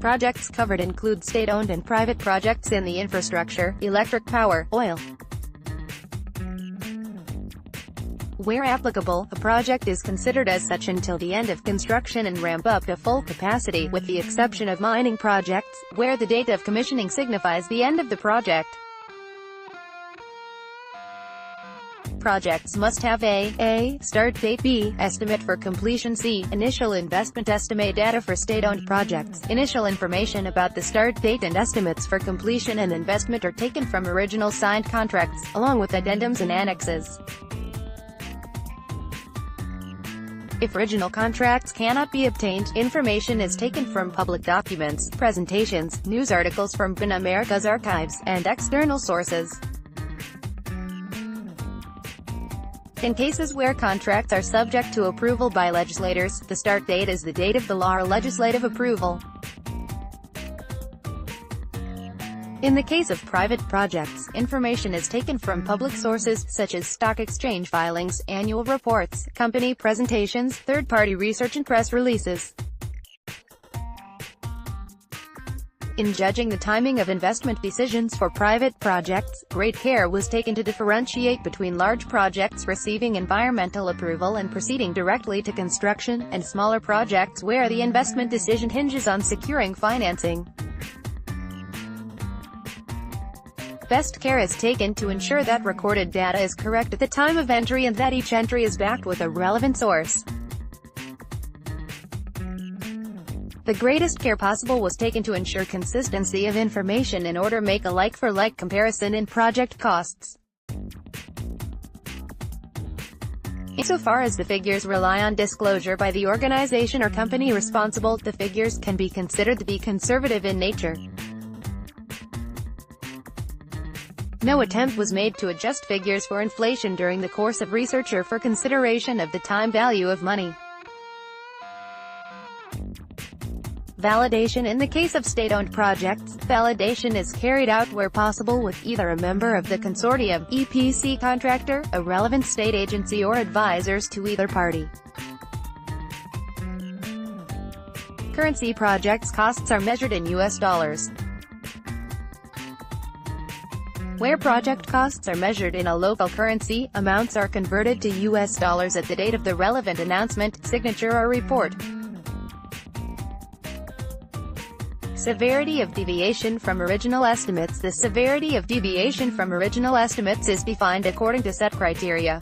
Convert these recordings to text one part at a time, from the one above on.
Projects covered include state-owned and private projects in the infrastructure, electric power, oil. Where applicable, a project is considered as such until the end of construction and ramp up to full capacity, with the exception of mining projects, where the date of commissioning signifies the end of the project. Projects must have a. Start date, b. Estimate for completion, c. Initial investment estimate. Data for state-owned projects. Initial information about the start date and estimates for completion and investment are taken from original signed contracts, along with addendums and annexes. If original contracts cannot be obtained, information is taken from public documents, presentations, news articles from BIN America's archives, and external sources. In cases where contracts are subject to approval by legislators, the start date is the date of the law or legislative approval. In the case of private projects, information is taken from public sources, such as stock exchange filings, annual reports, company presentations, third-party research and press releases. In judging the timing of investment decisions for private projects, great care was taken to differentiate between large projects receiving environmental approval and proceeding directly to construction, and smaller projects where the investment decision hinges on securing financing. Best care is taken to ensure that recorded data is correct at the time of entry and that each entry is backed with a relevant source. The greatest care possible was taken to ensure consistency of information in order to make a like-for-like comparison in project costs. Insofar as the figures rely on disclosure by the organization or company responsible, the figures can be considered to be conservative in nature. No attempt was made to adjust figures for inflation during the course of research or for consideration of the time value of money. Validation. In the case of state-owned projects, validation is carried out where possible with either a member of the consortium, EPC contractor, a relevant state agency or advisors to either party. Currency. Projects costs are measured in US dollars. Where project costs are measured in a local currency, amounts are converted to US dollars at the date of the relevant announcement, signature or report. Severity of deviation from original estimates. The severity of deviation from original estimates is defined according to set criteria.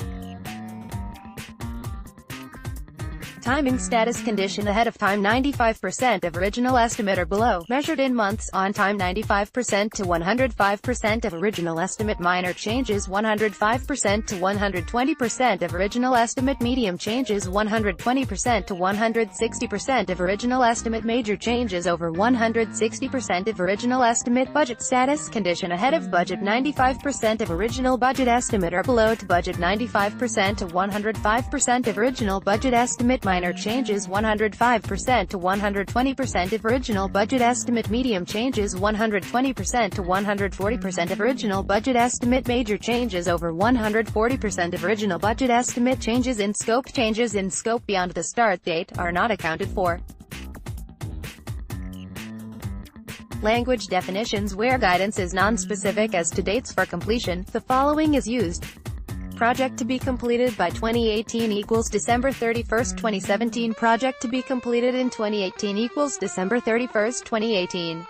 Timing. Status condition. Ahead of time 95% of original estimate or below, measured in months. On time 95% to 105% of original estimate. Minor changes 105% to 120% of original estimate. Medium changes 120% to 160% of original estimate. Major changes over 160% of original estimate. Budget status condition. Ahead of budget 95% of original budget estimate or below to budget 95% to 105% of original budget estimate. Minor changes 105% to 120% of original budget estimate. Medium changes 120% to 140% of original budget estimate. Major changes over 140% of original budget estimate. Changes in scope. Changes in scope beyond the start date are not accounted for. Language definitions. Where guidance is non-specific as to dates for completion, the following is used. Project to be completed by 2018 equals December 31, 2017. Project to be completed in 2018 equals December 31, 2018.